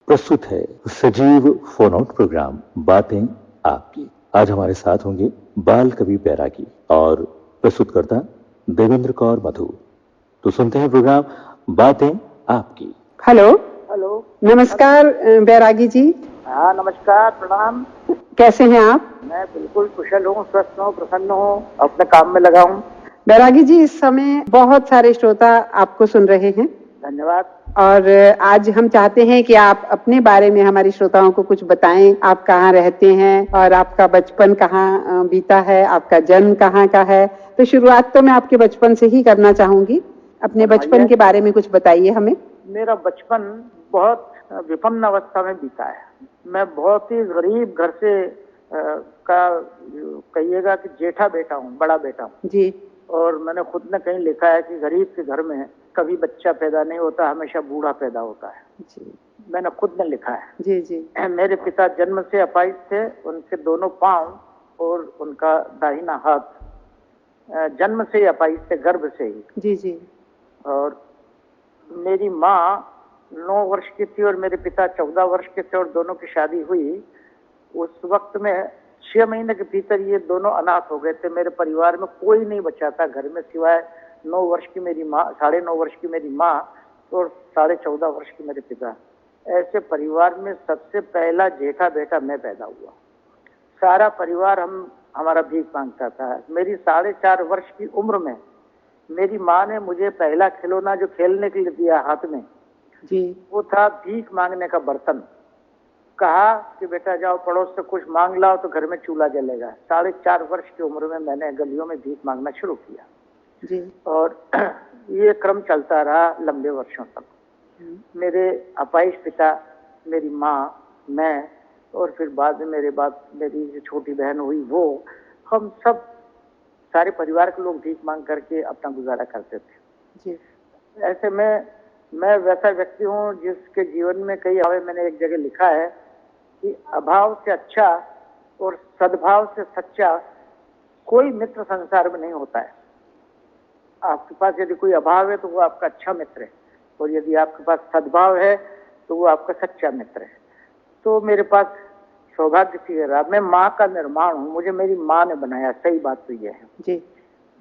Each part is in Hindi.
प्रस्तुत है सजीव फोन आउट प्रोग्राम बातें आपकी। आज हमारे साथ होंगे बाल कवि बैरागी और प्रस्तुतकर्ता देवेंद्र कौर मधु। तो सुनते हैं प्रोग्राम बातें आपकी। हेलो। हेलो। नमस्कार बैरागी जी। हाँ, नमस्कार, प्रणाम। कैसे हैं आप? मैं बिल्कुल कुशल हूँ, स्वस्थ हूँ, प्रसन्न हूँ, अपने काम में लगा हूँ। बैरागी जी, इस समय बहुत सारे श्रोता आपको सुन रहे हैं। धन्यवाद। और आज हम चाहते हैं कि आप अपने बारे में हमारे श्रोताओं को कुछ बताएं। आप कहाँ रहते हैं और आपका बचपन कहाँ बीता है, आपका जन्म कहाँ का है। तो शुरुआत तो मैं आपके बचपन से ही करना चाहूंगी। अपने बचपन के बारे में कुछ बताइए हमें। मेरा बचपन बहुत विपन्न अवस्था में बीता है। मैं बहुत ही गरीब घर से का कहिएगा कि जेठा बेटा हूँ, बड़ा बेटा हूँ जी। और मैंने खुद ने कहीं लिखा है कि गरीब के घर में कभी बच्चा पैदा नहीं होता, हमेशा बूढ़ा पैदा होता है। जी। मैंने खुद ने लिखा है। जी जी। मेरे पिता जन्म से अपाहिज थे। उनके दोनों पांव और उनका दाहिना हाथ जन्म से ही अपाहिज थे, गर्भ से ही। जी जी। और मेरी माँ 9 वर्ष की थी और मेरे पिता 14 वर्ष के थे और दोनों की शादी हुई। उस वक्त में 6 महीने के भीतर ये दोनों अनाथ हो गए थे। मेरे परिवार में कोई नहीं बचा था घर में, सिवाय 9 वर्ष की मेरी माँ, 9.5 वर्ष की मेरी माँ और 14.5 वर्ष की मेरे पिता। ऐसे परिवार में सबसे पहला जेठा बेटा मैं पैदा हुआ। सारा परिवार हमारा भीख मांगता था। मेरी 4.5 वर्ष की उम्र में मेरी माँ ने मुझे पहला खिलौना जो खेलने के लिए दिया हाथ में जी, वो था भीख मांगने का बर्तन। कहा कि बेटा जाओ पड़ोस से कुछ मांग लाओ तो घर में चूल्हा जलेगा। 4.5 वर्ष की उम्र में मैंने गलियों में भीख मांगना शुरू किया जी। और ये क्रम चलता रहा लंबे वर्षों तक। मेरे अपाहिज पिता, मेरी माँ, मैं और फिर बाद में मेरी जो छोटी बहन हुई वो, हम सब सारे परिवार के लोग भीख मांग करके अपना गुजारा करते थे। जी। ऐसे में मैं वैसा व्यक्ति हूँ जिसके जीवन में कई अभाव। मैंने एक जगह लिखा है कि अभाव से अच्छा और सद्भाव से सच्चा कोई मित्र संसार में नहीं होता है। आपके पास यदि कोई अभाव है तो वो आपका अच्छा मित्र है और यदि आपके पास सद्भाव है तो वो आपका सच्चा मित्र है। तो मेरे पास सौभाग्य से रहा, मैं माँ का निर्माण हूँ, मुझे मेरी माँ ने बनाया। सही बात तो ये है। जी।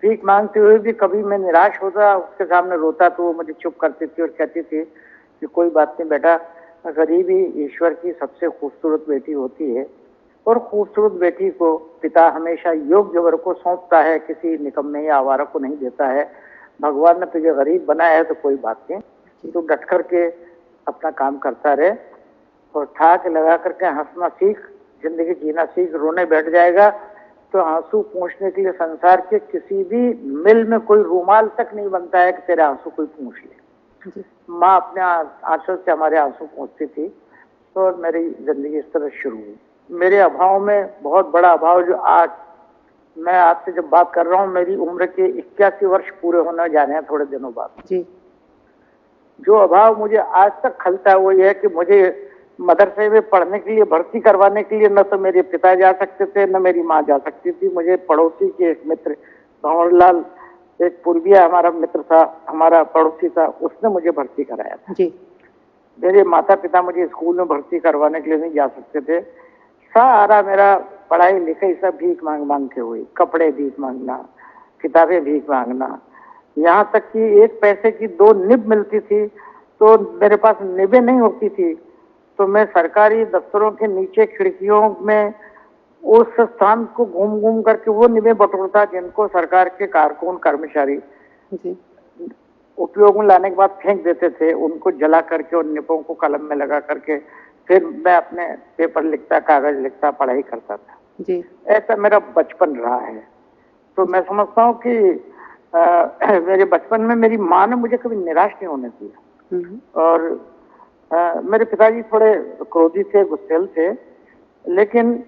भीख मांगते हुए भी कभी मैं निराश होता, उसके सामने रोता तो वो मुझे चुप करती थी और कहती थी कि कोई बात नहीं बेटा, गरीबी ईश्वर की सबसे खूबसूरत बेटी होती है और खूबसूरत बेटी को पिता हमेशा योग्य वर्ग को सौंपता है, किसी निकम्मे या आवारा को नहीं देता है। भगवान ने तुझे गरीब बनाया है तो कोई बात नहीं, तू डट करके अपना काम करता रहे और ठाक लगा करके हंसना सीख, जिंदगी जीना सीख। रोने बैठ जाएगा तो आंसू पोंछने के लिए संसार के किसी भी मिल में कोई रूमाल तक नहीं बनता है कि तेरे आंसू कोई पोंछ ले। माँ अपने आंचल से हमारे आंसू पोंछती थी और मेरी जिंदगी इस तरह शुरू हुई। मेरे अभाव में बहुत बड़ा अभाव, जो आज मैं आपसे जब बात कर रहा हूँ मेरी उम्र के 81 वर्ष पूरे होने जा रहे हैं थोड़े दिनों बाद। जी। जो अभाव मुझे आज तक खलता है वो ये है कि मुझे मदरसे में पढ़ने के लिए भर्ती करवाने के लिए न तो मेरे पिता जा सकते थे न मेरी माँ जा सकती थी। मुझे पड़ोसी के एक मित्र भंवरलाल, एक पूर्विया हमारा मित्र था, हमारा पड़ोसी था, उसने मुझे भर्ती कराया था। जी। मेरे माता पिता मुझे स्कूल में भर्ती करवाने के लिए नहीं जा सकते थे। सारा मेरा पढ़ाई लिखाई सब भीख मांग मांग के हुई। कपड़े भीख मांगना, किताबें भीख मांगना, यहाँ तक कि 1 पैसे की 2 निब मिलती थी तो मेरे पास निबें नहीं होती थी तो मैं सरकारी दफ्तरों के नीचे खिड़कियों में उस स्थान को घूम घूम करके वो निबें बटोरता जिनको सरकार के कारकुन कर्मचारी उपयोग में लाने के बाद फेंक देते थे। उनको जला करके और निबों को कलम में लगा करके फिर मैं अपने पेपर लिखता, कागज लिखता, पढ़ाई करता था। जी। ऐसा मेरा बचपन रहा है। तो मैं समझता हूँ कि मेरे बचपन में मेरी माँ ने मुझे कभी निराश नहीं होने दिया। और मेरे पिताजी थोड़े क्रोधी थे, गुस्सेल थे, लेकिन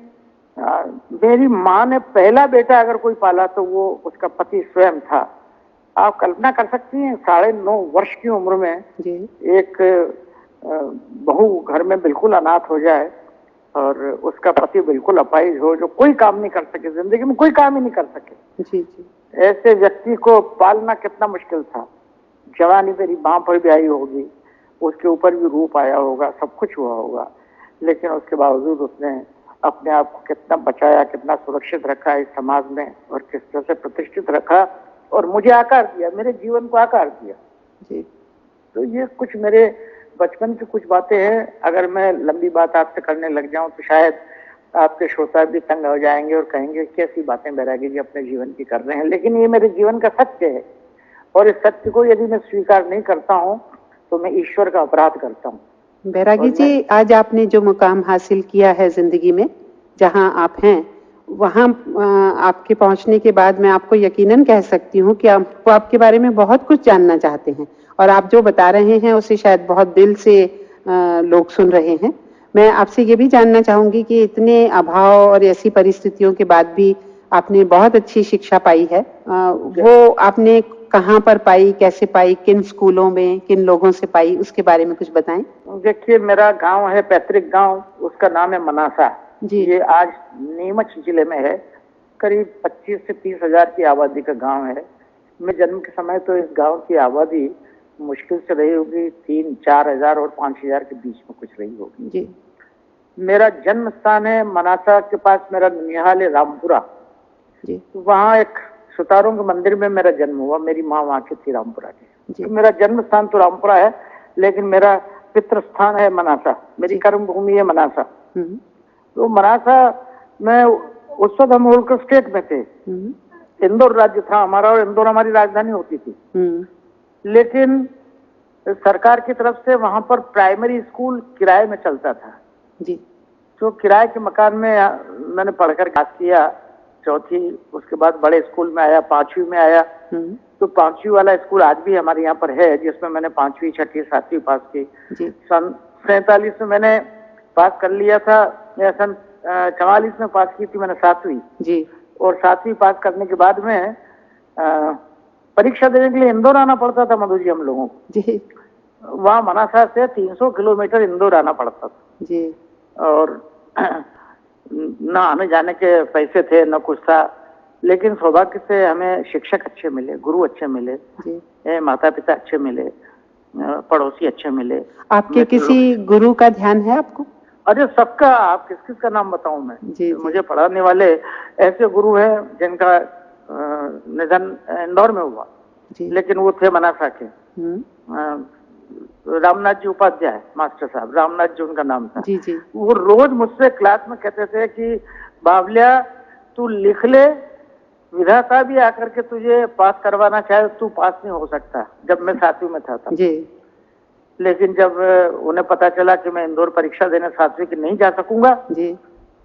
मेरी माँ ने पहला बेटा अगर कोई पाला तो वो उसका पति स्वयं था। आप कल्पना कर सकती हैं 9.5 वर्ष की उम्र में जी। एक बहू घर में बिल्कुल अनाथ हो जाए और उसका पति बिल्कुल अपाहिज हो, जो कोई काम नहीं कर सके, जिंदगी में कोई काम ही नहीं कर सके। जी जी। ऐसे व्यक्ति को पालना कितना मुश्किल था। जवानी मेरी माँ पर भी आई होगी उसके ऊपर भी रूप आया होगा, सब कुछ हुआ होगा, लेकिन उसके बावजूद उसने अपने आप को कितना बचाया, कितना सुरक्षित रखा इस समाज में, और किस तरह से प्रतिष्ठित रखा और मुझे आकार दिया, मेरे जीवन को आकार दिया जी। तो ये कुछ मेरे बचपन की कुछ बातें हैं। अगर मैं लंबी बात आपसे करने लग जाऊं तो शायद आपके श्रोता भी तंग हो जाएंगे और कहेंगे कैसी बातें बैरागी जी अपने जीवन की कर रहे हैं, लेकिन ये मेरे जीवन का सत्य है, और इस सत्य को यदि मैं स्वीकार नहीं करता हूँ तो मैं ईश्वर का अपराध करता हूँ। बैरागी जी, आज आपने जो मुकाम हासिल किया है जिंदगी में, जहां आप हैं, वहां आपके पहुंचने के बाद मैं आपको यकीनन कह सकती हूं कि आपको आपके बारे में बहुत कुछ जानना चाहते हैं, और आप जो बता रहे हैं उसे शायद बहुत दिल से लोग सुन रहे हैं। मैं आपसे ये भी जानना चाहूंगी कि इतने अभाव और ऐसी परिस्थितियों के बाद भी आपने बहुत अच्छी शिक्षा पाई है, वो आपने कहाँ पर पाई, कैसे पाई, किन स्कूलों में, किन लोगों से पाई, उसके बारे में कुछ बताएं। देखिए, मेरा गांव है, पैतृक गांव, उसका नाम है मनासा जी। ये आज नीमच जिले में है। करीब 25 से 30 हजार की आबादी का गांव है। मैं जन्म के समय तो इस गांव की आबादी मुश्किल से रही होगी 3-4 हजार और 5 हजार के बीच में कुछ रही होगी जी। मेरा जन्म स्थान है मनासा के पास, मेरा निहाल है रामपुरा जी। वहाँ एक सुतारों के मंदिर में मेरा जन्म हुआ। मेरी माँ वहाँ की थी, रामपुरा की। तो मेरा जन्म स्थान तो रामपुरा है, लेकिन मेरा पितृ स्थान है मनासा, मेरी कर्म भूमि है मनासा। तो मनासा में उस वक्त हम होलकर स्टेट में थे, इंदौर राज्य था हमारा, और इंदौर हमारी राजधानी होती थी। लेकिन सरकार की तरफ से वहां पर प्राइमरी स्कूल किराए में चलता था जी। तो किराए के मकान में मैंने पढ़कर पास किया, चौथी, उसके बाद बड़े स्कूल में आया, 5वीं में आया। तो 5वीं वाला स्कूल आज भी हमारे यहाँ पर है, जिसमें मैंने 5वीं, 6वीं, 7वीं पास की। सन 47 में मैंने पास कर लिया था, या सन 44 में पास की थी मैंने 7वीं जी। और 7वीं पास करने के बाद में परीक्षा देने के लिए इंदौर आना पड़ता था मधु जी हम लोगों को जी। वहाँ मनासा से 300 किलोमीटर इंदौर आना पड़ता था जी। और न आने जाने के पैसे थे न कुछ था, लेकिन सौभाग्य से हमें शिक्षक अच्छे मिले, गुरु अच्छे मिले, माता पिता अच्छे मिले, पड़ोसी अच्छे मिले। आपके किसी गुरु का ध्यान है आपको? अरे सबका, आप किस किस का नाम बताऊं मैं जी। मुझे पढ़ाने वाले ऐसे गुरु हैं जिनका निधन इंदौर में हुआ, लेकिन वो थे मनासा के। रामनाथ जी उपाध्याय मास्टर साहब, रामनाथ जी उनका नाम था जी। वो रोज मुझसे क्लास में कहते थे कि बावलिया तू लिख ले, विधाता भी आकर के तुझे पास करवाना चाहे तू पास नहीं हो सकता। जब मैं 7वीं में था जी। लेकिन जब उन्हें पता चला कि मैं इंदौर परीक्षा देने 7वीं की नहीं जा सकूंगा जी,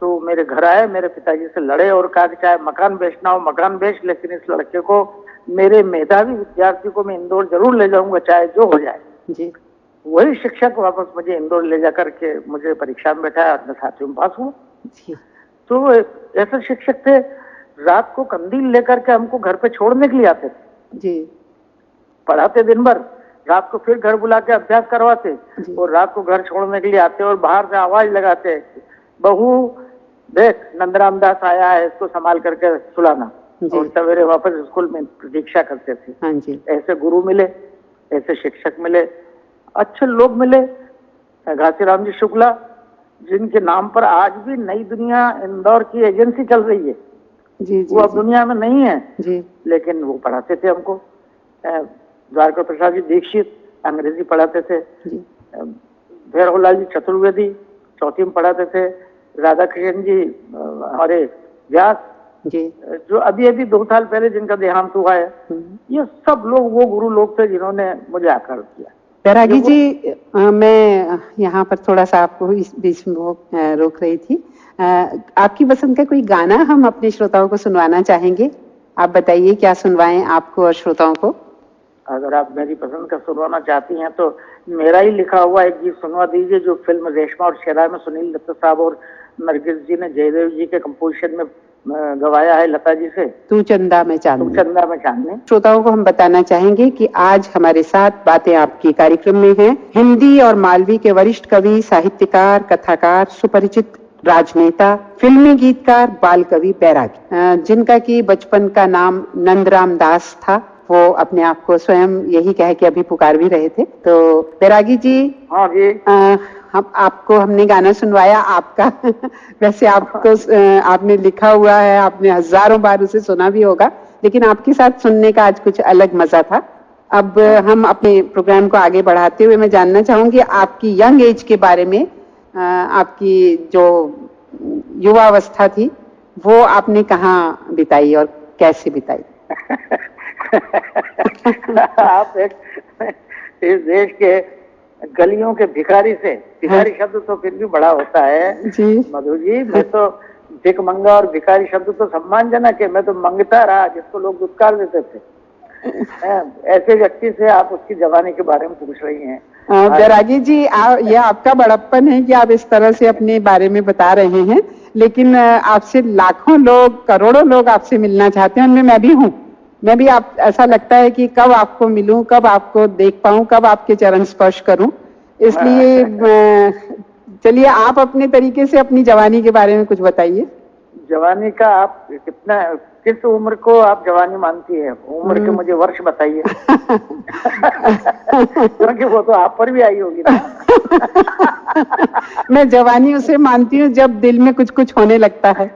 तो मेरे घर आए, मेरे पिताजी से लड़े और कहा कि चाहे मकान बेचना हो मकान बेच, लेकिन इस लड़के को, मेरे मेधावी विद्यार्थी को मैं इंदौर जरूर ले जाऊंगा, चाहे जो हो जाए जी। वही शिक्षक वापस मुझे इंदौर ले जाकर के मुझे परीक्षा में बैठाया और मैं 7वीं में पास हुआ जी। तो ऐसे शिक्षक थे, रात को कंदील लेकर के हमको घर पे छोड़ने के लिए आते थे जी। पढ़ाते दिन भर, रात को फिर घर बुला के अभ्यास करवाते और रात को घर छोड़ने के लिए आते और बाहर से आवाज लगाते, बहू देख नंदराम दास आया है, इसको संभाल करके सुलाना। और सवेरे वापस स्कूल में प्रतीक्षा करते थे। हाँ जी। ऐसे गुरु मिले, ऐसे शिक्षक मिले, अच्छे लोग मिले। घासीराम जी शुक्ला, जिनके नाम पर आज भी नई दुनिया इंदौर की एजेंसी चल रही है जी, वो अब दुनिया में नहीं है जी, लेकिन वो पढ़ाते थे हमको। द्वारका प्रसाद जी दीक्षित अंग्रेजी पढ़ाते थे, भैरवलाल जी चतुर्वेदी चौथी में पढ़ाते थे, राधा कृष्ण जी हमारे व्यास जी, जो अभी 2 साल पहले जिनका देहांत हुआ है, ये सब लोग वो गुरु लोग थे जिन्होंने मुझे आकर किया। बैरागी जी, मैं यहाँ पर थोड़ा सा आपको इस बीच में रोक रही थी। आपकी पसंद का कोई गाना हम अपने श्रोताओं को सुनवाना चाहेंगे, आप बताइए क्या सुनवाएं आपको और श्रोताओं को? अगर आप मेरी पसंद का सुनवाना चाहती हैं तो मेरा ही लिखा हुआ एक गीत सुनवा दीजिए, जो फिल्म रेशमा और शेरा में सुनील दत्त साहब और नरगिस जी ने जयदेव जी के कंपोजिशन में गवाया है, लता जी से, तू चंदा में चांदनी। तू चंदा में चांदनी। श्रोताओं को हम बताना चाहेंगे कि आज हमारे साथ बातें आपकी कार्यक्रम में हैं हिंदी और मालवी के वरिष्ठ कवि, साहित्यकार, कथाकार, सुपरिचित राजनेता, फिल्मी गीतकार, बाल कवि बैरागी, जिनका की बचपन का नाम नंदराम दास था वो अपने आप को स्वयं यही कह के अभी पुकार भी रहे थे। तो बैरागी जी, हाँ जी, हम आपको हमने गाना सुनवाया आपका वैसे आपको आपने लिखा हुआ है, आपने हजारों बार उसे सुना भी होगा, लेकिन आपके साथ सुनने का आज कुछ अलग मजा था। अब हम अपने प्रोग्राम को आगे बढ़ाते हुए मैं जानना चाहूंगी आपकी यंग एज के बारे में। आपकी जो युवावस्था थी वो आपने कहाँ बिताई और कैसे बिताई? आप एक इस देश के गलियों के भिखारी से, भिखारी शब्द तो फिर भी बड़ा होता है जी मधु जी, मैं तो भिख मंगा और भिखारी शब्द तो सम्मानजनक है, मैं तो मंगता रहा जिसको लोग दुत्कार देते थे। ऐसे व्यक्ति से आप उसकी जवानी के बारे में पूछ रही हैं। बैरागी जी, ये आपका बड़प्पन है कि आप इस तरह से अपने बारे में बता रहे हैं, लेकिन आपसे लाखों लोग, करोड़ों लोग आपसे मिलना चाहते हैं, उनमें मैं भी हूँ। मैं भी आप, ऐसा लगता है कि कब आपको मिलूं, कब आपको देख पाऊं, कब आपके चरण स्पर्श करूं। इसलिए चलिए आप अपने तरीके से अपनी जवानी के बारे में कुछ बताइए। जवानी का आप कितना, किस उम्र को आप जवानी मानती है? उम्र के मुझे वर्ष बताइए। क्योंकि वो तो आप पर भी आई होगी ना। मैं जवानी उसे मानती हूँ जब दिल में कुछ कुछ होने लगता है।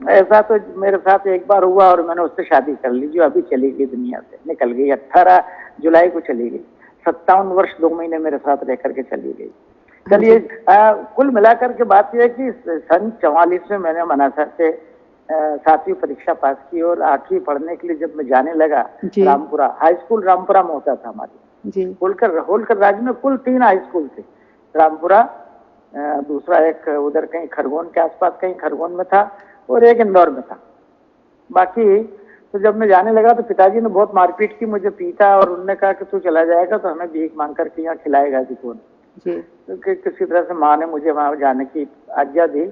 ऐसा तो मेरे साथ एक बार हुआ और मैंने उससे शादी कर ली, जो अभी चली गई, दुनिया से निकल गई। 18 जुलाई को चली गई। 57 वर्ष 2 महीने मेरे साथ रह करके चली गई। चलिए, कुल मिलाकर के बात यह है कि सन 44 में मैंने मनासा से 7वीं परीक्षा पास की और 8वीं पढ़ने के लिए जब मैं जाने लगा, रामपुरा हाई स्कूल रामपुरा में होता था हमारी। होलकर राज्य में कुल 3 हाई स्कूल थे। रामपुरा, दूसरा एक उधर कहीं खरगोन के आसपास कहीं खरगोन में था और एक इंदौर में था। बाकी तो जब मैं जाने लगा तो पिताजी ने बहुत मारपीट की, मुझे पीटा और उन्होंने कहा कि तू चला जाएगा तो हमें भीख मांग करके यहाँ खिलाएगा जी कौन। तो किसी तरह से माँ ने मुझे वहां जाने की आज्ञा दी।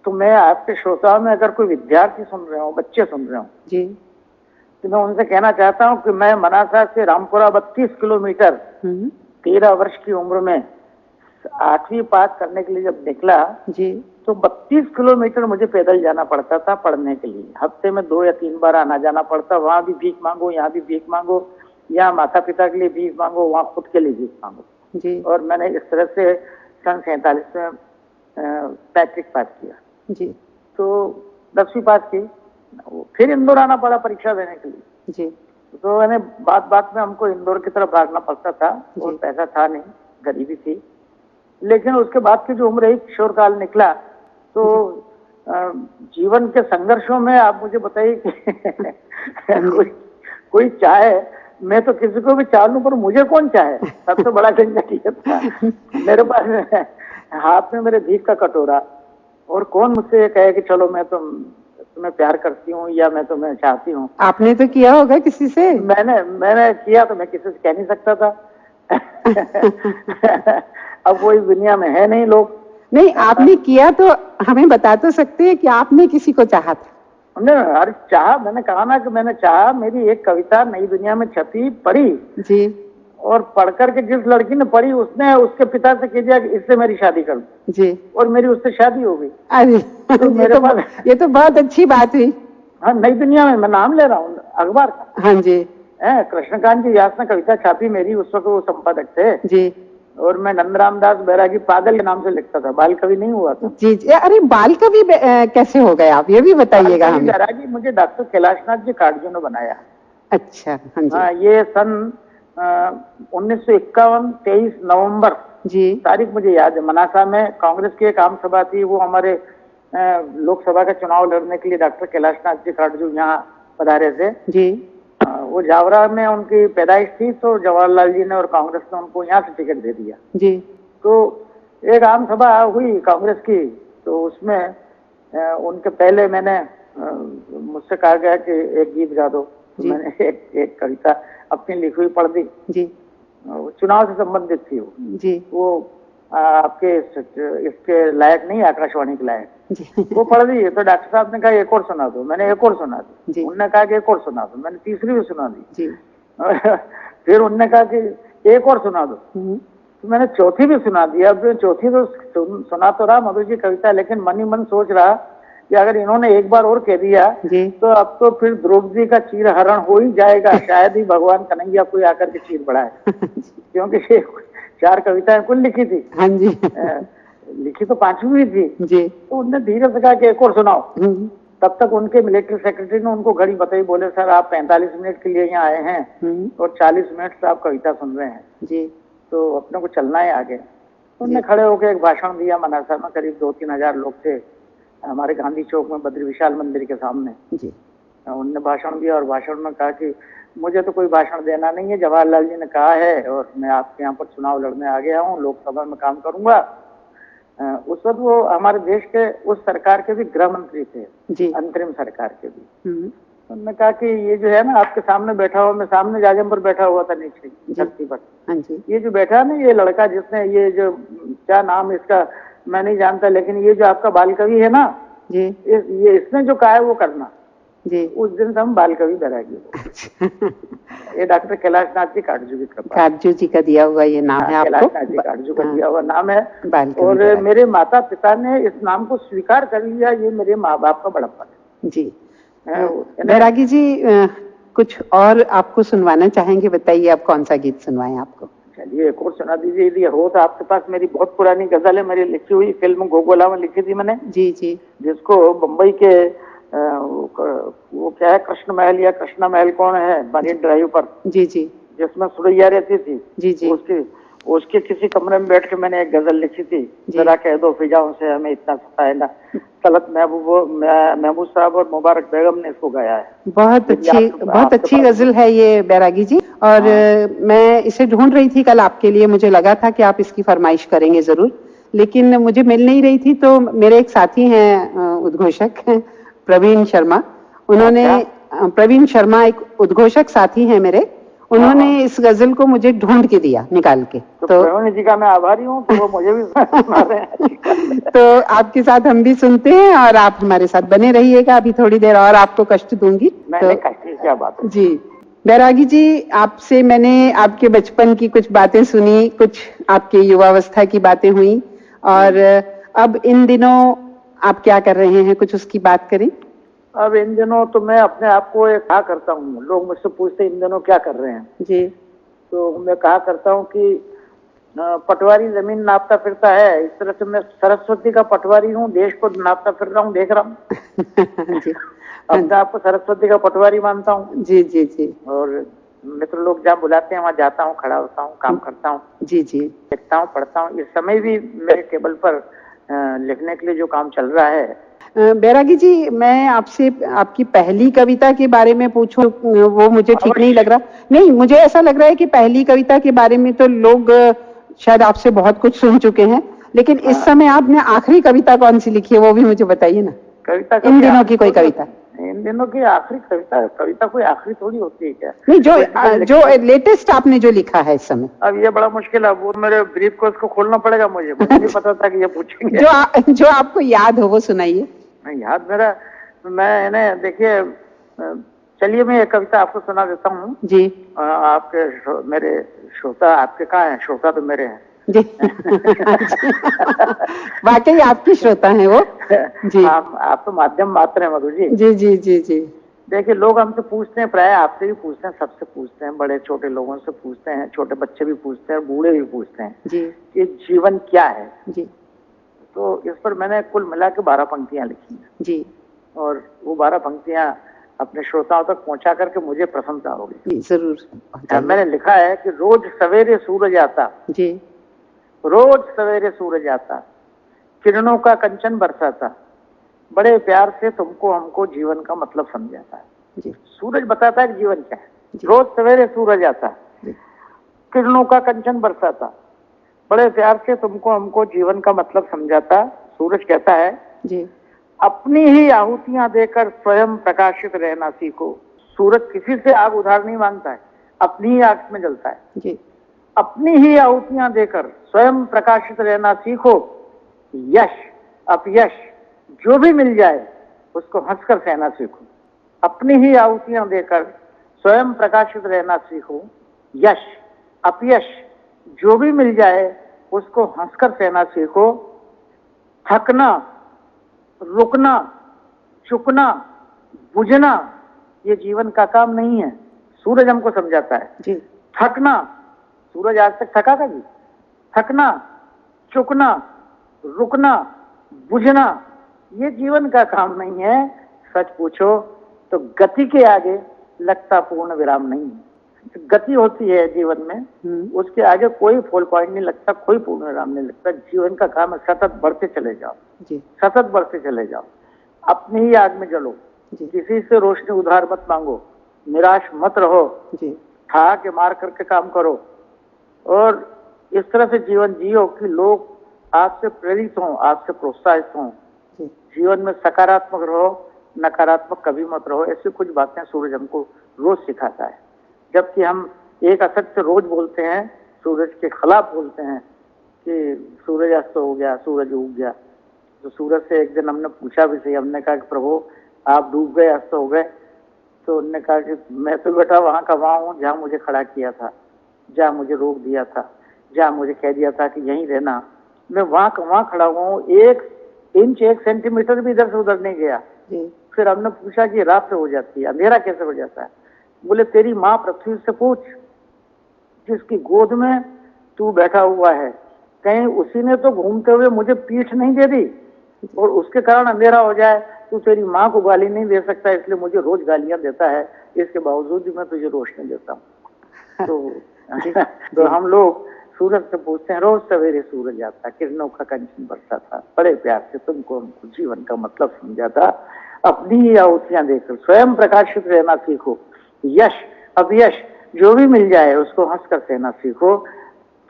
तो मैं आपके श्रोताओं में अगर कोई विद्यार्थी सुन रहे हो, बच्चे सुन रहे हो जी, तो मैं उनसे कहना चाहता हूँ कि मैं मनासा से रामपुरा 32 किलोमीटर 13 वर्ष की उम्र में 8वीं पास करने के लिए जब निकला जी, तो 32 किलोमीटर मुझे पैदल जाना पड़ता था पढ़ने के लिए। हफ्ते में 2 या 3 बार आना जाना पड़ता। वहां भी भीख मांगो, यहाँ भी भीख मांगो, यहाँ माता पिता के लिए भीख मांगो, वहां खुद के लिए भीख मांगो जी। और मैंने इस तरह से सन 47 में मैट्रिक पास किया जी। तो 10वीं पास की, फिर इंदौर आना पड़ा परीक्षा देने के लिए जी। तो मैंने बात में हमको इंदौर की तरफ भागना पड़ता था और पैसा था नहीं, गरीबी थी। लेकिन उसके बाद की जो उम्र है, किशोर काल निकला, तो जीवन के संघर्षों में आप मुझे बताइए कि कोई चाहे, मैं तो किसी को भी चाह लूं पर मुझे कौन चाहे, सबसे बड़ा झंझट ये था। मेरे पास हाथ में मेरे भीख का कटोरा, और कौन मुझसे कहे कि चलो मैं तुम्हें प्यार करती हूँ या मैं तुम्हें चाहती हूँ। आपने तो किया होगा किसी से? मैंने किया तो मैं किसी से कह नहीं सकता था। अब वही दुनिया में है नहीं लोग। नहीं, आपने किया तो हमें बता तो सकते हैं कि आपने किसी को चाहा था? अरे चाहा, मैंने कहा ना कि मैंने चाहा। मेरी एक कविता नई दुनिया में छपी, पढ़ी जी, और पढ़कर के जिस लड़की ने पढ़ी उसने उसके पिता से कह दिया कि इससे मेरी शादी कर दो जी, और मेरी उससे शादी हो गई। अरे तो मेरे पास ये तो बहुत अच्छी बात हुई। हाँ, नई दुनिया में, मैं नाम ले रहा हूँ अखबार का। हाँ जी। कृष्णकांत जी व्यास ने कविता छापी मेरी, उस वक्त वो संपादक थे जी। और मैं नंदराम दास बैरागी पागल के नाम से लिखता था, बाल कवि नहीं हुआ था जी जी। अरे बाल कवि कैसे हो गए आप, ये भी बताइएगा हमें। बैरागी मुझे डॉक्टर कैलाशनाथ जी काटजू ने बनाया। अच्छा, हाँ जी। हाँ, ये सन 1951 23 नवंबर जी, तारीख मुझे याद है। मनासा में कांग्रेस की एक आम सभा थी, वो हमारे लोकसभा का चुनाव लड़ने के लिए डॉक्टर कैलाशनाथ जी काटजू यहाँ पधारे थे जी। वो जावरा में उनकी पैदाइश थी, तो जवाहरलाल जी ने और कांग्रेस ने उनको यहाँ से टिकट दे दिया जी। तो एक आम सभा हुई कांग्रेस की, तो उसमें उनके पहले मैंने मुझसे कहा गया कि एक गीत गा दो। तो मैंने एक कविता अपनी लिखी हुई पढ़ दी जी। चुनाव से संबंधित थी वो जी। वो आपके इसके लायक नहीं, आकाशवाणी के लायक। वो पढ़ दी। तो डॉक्टर साहब ने कहा एक और सुना दो। मैंने एक और सुना दी। उन्होंने कहा कि एक और सुना दो। मैंने तीसरी भी सुना दी। फिर उन्होंने कहा कि एक और सुना दो। तो मैंने चौथी भी सुना दी। अब चौथी तो सुना तो रहा मधु जी कविता, लेकिन मन ही मन सोच रहा कि अगर इन्होंने एक बार और कह दिया जी तो अब तो फिर द्रौपदी का चीर हरण हो ही जाएगा, शायद ही भगवान कन्हैया कोई आकर के चीर बढ़ाए। क्योंकि ये 4 कविताएं कुल लिखी थी, हाँ जी लिखी तो 5वीं थी। जी तो उनने धीरे से कहा कि एक और सुनाओ। तब तक उनके मिलिट्री सेक्रेटरी ने उनको घड़ी बताई, बोले सर आप 45 मिनट के लिए यहाँ आए हैं और 40 मिनट से आप कविता सुन रहे हैं, जी तो अपने को चलना है आगे। उनने खड़े होकर एक भाषण दिया मनासा में, करीब 2-3 हजार लोग थे हमारे गांधी चौक में बद्री विशाल मंदिर के सामने। जी उनने भाषण दिया और भाषण में कहा कि मुझे तो कोई भाषण देना नहीं है, जवाहरलाल जी ने कहा है और मैं आपके यहाँ पर चुनाव लड़ने आ गया हूँ, लोकसभा में काम करूंगा। उस वक्त वो हमारे देश के उस सरकार के भी गृह मंत्री थे, जी अंतरिम सरकार के भी। उन्होंने कहा कि ये जो है ना आपके सामने बैठा हुआ, मैं सामने जाजम पर बैठा हुआ था नीचे धरती पर, हाँ जी ये जो बैठा है ना ये लड़का जिसने ये जो क्या नाम इसका मैं नहीं जानता, लेकिन ये जो आपका बाल कवि है ना जी ये इसने जो कहा है वो करना। जी उस दिन से हम बाल कवि बैरागी हो। ये डॉक्टर कैलाश नाथ जी काटजू की कृपा, काटजू जी का दिया हुआ ये नाम है आपको, कैलाश नाथ जी काटजू का दिया हुआ नाम है। बाल कवि और बैरागी। मेरे माता पिता ने इस नाम को स्वीकार कर लिया, ये मेरे माँ बाप का बड़प्पन है। जी है बैरागी जी कुछ और आपको सुनवाना चाहेंगे, बताइए आप कौन सा गीत सुनवाएं आपको। चलिए एक और सुना दीजिए। यदि हो तो आपके पास मेरी बहुत पुरानी गजल है, मेरी लिखी हुई, फिल्म गोगोला में लिखी थी मैंने, जी जी जिसको बम्बई के वो क्या है कृष्ण महल या कृष्णा महल कौन है मरीन ड्राइव पर, जी जी जिसमें सुरैया रहती थी, जी जी उसके किसी कमरे में बैठ के मैंने एक गजल लिखी थी, जरा कह दो फिजाओं से हमें इतना सताए ना। तलत महबूब साहब और मुबारक बेगम ने इसको गाया है। बहुत अच्छी गजल है ये बैरागी जी। और मैं इसे ढूंढ रही थी कल आपके लिए, मुझे लगा था कि आप इसकी फरमाइश करेंगे जरूर, लेकिन मुझे मिल नहीं रही थी। तो मेरे एक साथी हैं उद्घोषक प्रवीण शर्मा, उन्होंने प्रवीण शर्मा एक उद्घोषक साथी हैं मेरे, उन्होंने इस गजल को मुझे ढूंढ के दिया निकाल के। तो प्रवीण जी का मैं आभारी हूँ कि वो मुझे भी सुना रहे हैं। तो आपके साथ हम भी सुनते हैं और आप हमारे साथ बने रहिएगा, अभी थोड़ी देर और आपको कष्ट दूंगी। नहीं कष्ट की क्या बात है। जी बैरागी जी, आपसे मैंने आपके बचपन की कुछ बातें सुनी, कुछ आपके युवावस्था की बातें हुई, और अब इन दिनों आप क्या कर रहे हैं, कुछ उसकी बात करें। अब इन दिनों तो मैं अपने आप को एक कहा करता हूँ, लोग मुझसे पूछते इन दिनों क्या कर रहे हैं, जी तो मैं कहा करता हूँ कि पटवारी जमीन नापता फिरता है, इस तरह से मैं सरस्वती का पटवारी हूँ, देश को नापता फिर रहा हूँ, देख रहा हूँ। जी अपने आप को सरस्वती का पटवारी मानता हूँ। जी जी जी और मित्र लोग जहाँ बुलाते हैं वहाँ जाता हूँ, खड़ा होता हूँ, काम करता हूँ, जी जी लिखता हूँ, पढ़ता हूँ। इस समय भी मेरे टेबल पर लिखने के लिए जो काम चल रहा है। बैरागी जी, मैं आपसे आपकी पहली कविता के बारे में पूछूं, वो मुझे ठीक नहीं लग रहा। नहीं, मुझे ऐसा लग रहा है कि पहली कविता के बारे में तो लोग शायद आपसे बहुत कुछ सुन चुके हैं, लेकिन इस समय आपने आखिरी कविता कौन सी लिखी है वो भी मुझे बताइए ना। कविता इन दिनों की कोई कविता। इन दिनों की आखिरी कविता कोई आखिरी थोड़ी होती है क्या। नहीं, जो लेटेस्ट आपने जो लिखा है इस समय। अब ये बड़ा मुश्किल है, वो मेरे ब्रीफ कोर्स को खोलना पड़ेगा, मुझे नहीं पता था कि ये पूछेंगे। जो आपको याद हो वो सुनाइए। याद मेरा, मैं इन्हें देखिए, चलिए मैं एक कविता आपको सुना देता हूँ जी। आपके मेरे श्रोता आपके कहाँ हैं, श्रोता तो मेरे हैं जी। वाकई आपकी श्रोता हैं वो जी। आप तो माध्यम मात्र हैं मधु जी। जी जी जी जी। देखिए लोग हमसे पूछते हैं, प्राय आपसे भी पूछते हैं, सबसे पूछते हैं, बड़े छोटे लोगों से पूछते हैं, छोटे बच्चे भी पूछते हैं, बूढ़े भी पूछते हैं जी कि जीवन क्या है जी। तो इस पर मैंने कुल मिला के 12 पंक्तियां लिखी हैं जी। और वो 12 पंक्तियां अपने श्रोताओं तक पहुंचा करके मुझे प्रसन्नता होगी। जरूर। मैंने लिखा है कि रोज सवेरे सूरज आता जी, रोज सवेरे सूरज आता, किरणों का कंचन बरसाता, बड़े प्यार से तुमको हमको जीवन का मतलब समझाता है जी। सूरज बताता है कि जीवन क्या है। रोज सवेरे सूरज आता, किरणों का कंचन बरसाता, बड़े प्यार से तुमको हमको जीवन का मतलब समझाता। सूरज कहता है जी, अपनी ही आहुतियां देकर स्वयं प्रकाशित रहना सीखो। सूरज किसी से आग उधार नहीं मांगता है, अपनी ही आग में जलता है जी। अपनी ही आहुतियां देकर स्वयं प्रकाशित रहना सीखो। यश अपयश जो भी मिल जाए उसको हंसकर सहना सीखो। अपनी ही आहुतियां देकर स्वयं प्रकाशित रहना सीखो। यश अपयश जो भी मिल जाए उसको हंसकर सहना सीखो। थकना रुकना चुकना, बुझना ये जीवन का काम नहीं है। सूरज हमको समझाता है। जी। थकना, सूरज आज तक थका था जी? थकना, चुकना, रुकना, बुझना ये जीवन का काम नहीं है। सच पूछो तो गति के आगे लगता पूर्ण विराम नहीं है। गति होती है जीवन में, उसके आगे कोई फॉल पॉइंट नहीं लगता, कोई पूर्ण विराम नहीं लगता। जीवन का काम है सतत बढ़ते चले जाओ जी। सतत बढ़ते चले जाओ। अपनी ही आग में जलो, किसी से रोशनी उधार मत मांगो, निराश मत रहो जी। खा के मार करके काम करो और इस तरह से जीवन जियो कि लोग आपसे प्रेरित हों, आपसे प्रोत्साहित हों। जीवन में सकारात्मक रहो, नकारात्मक कभी मत रहो। ऐसी कुछ बातें सूरज हमको रोज सिखाता है। जबकि हम एक असत्य रोज बोलते हैं, सूरज के खिलाफ बोलते हैं कि सूरज अस्त हो गया, सूरज उग गया। तो सूरज से एक दिन हमने पूछा भी सही, हमने कहा कि प्रभु आप डूब गए, अस्त हो गए। तो उन्होंने कहा कि मैं तो बेटा वहां का वहां हूँ जहाँ मुझे खड़ा किया था, जहाँ मुझे रोक दिया था, जहाँ मुझे कह दिया था कि यहीं रहना, मैं वहां का वहां खड़ा हुआ हूँ। 1 इंच 1 सेंटीमीटर भी इधर से उधर नहीं गया। फिर हमने पूछा कि रात हो जाती है, अंधेरा कैसे हो जाता है? बोले तेरी माँ पृथ्वी से पूछ, जिसकी गोद में तू बैठा हुआ है, कहीं उसी ने तो घूमते हुए मुझे पीठ नहीं दे दी और उसके कारण अंधेरा हो जाए। तू तेरी माँ को गाली नहीं दे सकता, इसलिए मुझे रोज गालियां देता है, इसके बावजूद भी मैं तुझे रोशनी देता हूँ। तो हम लोग सूरज से पूछते हैं, रोज सवेरे सूरज आता, किरणों का कंचन बरसा था, बड़े प्यार से तुमको हमको जीवन का मतलब समझाता। अपनी ही आहुतियां देकर स्वयं प्रकाशित रहना सीखो। यश अपयश जो भी मिल जाए उसको हंसकर सहना सीखो।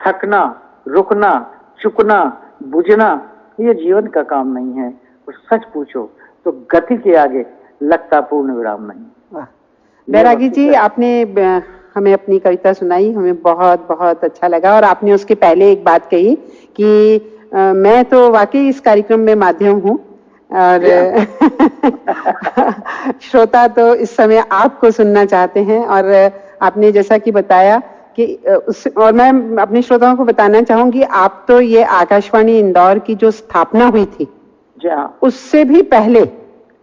थकना, रुकना, चुकना, बुझना ये जीवन का काम नहीं है। और सच पूछो तो गति के आगे लगता पूर्ण विराम नहीं। वाह, बैरागी जी आपने हमें अपनी कविता सुनाई, हमें बहुत बहुत अच्छा लगा। और आपने उसके पहले एक बात कही कि मैं तो वाकई इस कार्यक्रम में माध्यम हूँ और श्रोता तो इस समय आपको सुनना चाहते हैं। और आपने जैसा कि बताया कि और मैं अपने श्रोताओं को बताना चाहूंगी, आप तो ये आकाशवाणी इंदौर की जो स्थापना हुई थी उससे भी पहले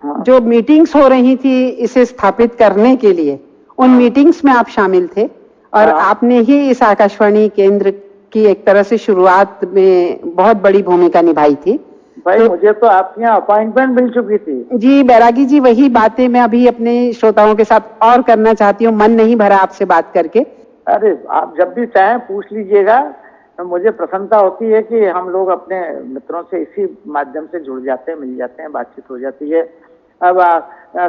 जो मीटिंग्स हो रही थी इसे स्थापित करने के लिए, उन मीटिंग्स में आप शामिल थे और आपने ही इस आकाशवाणी केंद्र की एक तरह से शुरुआत में बहुत बड़ी भूमिका निभाई थी। भाई तो, मुझे तो आपके यहाँ अपॉइंटमेंट मिल चुकी थी। जी बैरागी जी, वही बातें मैं अभी अपने श्रोताओं के साथ और करना चाहती हूँ। मन नहीं भरा आपसे बात करके। अरे आप जब भी चाहें पूछ लीजिएगा। तो मुझे प्रसन्नता होती है कि हम लोग अपने मित्रों से इसी माध्यम से जुड़ जाते हैं, मिल जाते हैं, बातचीत हो जाती है। अब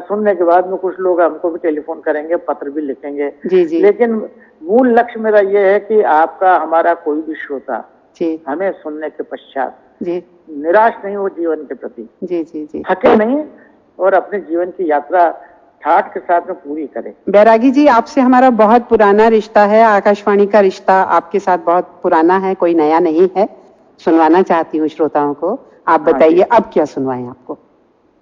सुनने के बाद में कुछ लोग हमको भी टेलीफोन करेंगे, पत्र भी लिखेंगे। जी। लेकिन मूल लक्ष्य मेरा ये है कि आपका हमारा कोई भी श्रोता हमें सुनने के पश्चात निराश नहीं हो जीवन के प्रति, जी थके नहीं और अपने जीवन की यात्रा ठाठ के साथ में पूरी करें। बैरागी जी आपसे हमारा बहुत पुराना रिश्ता है, आकाशवाणी का रिश्ता आपके साथ बहुत पुराना है, कोई नया नहीं है। सुनवाना चाहती हूँ श्रोताओं को, आप बताइए अब क्या सुनवाएं आपको?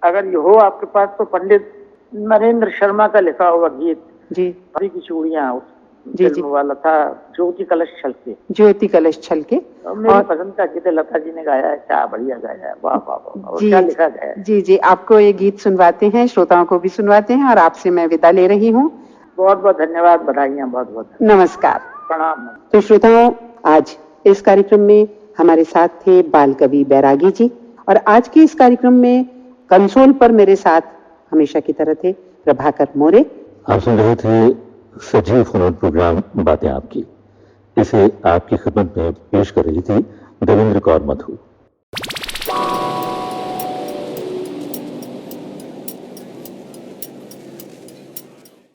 अगर ये हो आपके पास तो पंडित नरेंद्र शर्मा का लिखा हुआ गीत जी की चूड़ियां जी वाला था, ज्योति कलश छलके। ज्योति कलश छलके मेरी पसंद का गीत लता जी ने गाया है, क्या बढ़िया गाया है, वाह वाह वाह, क्या लिखा गया है। जी आपको ये गीत सुनवाते हैं, श्रोताओं को भी सुनवाते हैं और आपसे मैं विदा ले रही हूँ। बहुत बहुत धन्यवाद, बधाइयाँ, बहुत बहुत नमस्कार, प्रणाम। तो श्रोताओं, आज इस कार्यक्रम में हमारे साथ थे बाल कवि बैरागी जी और आज के इस कार्यक्रम में कंसोल पर मेरे साथ हमेशा की तरह थे प्रभाकर मोरे। आप सुन रहे थे सजीव फोन प्रोग्राम बातें आपकी। इसे आपकी खिदमत में पेश कर रही थी देवेंद्र कौर मधु।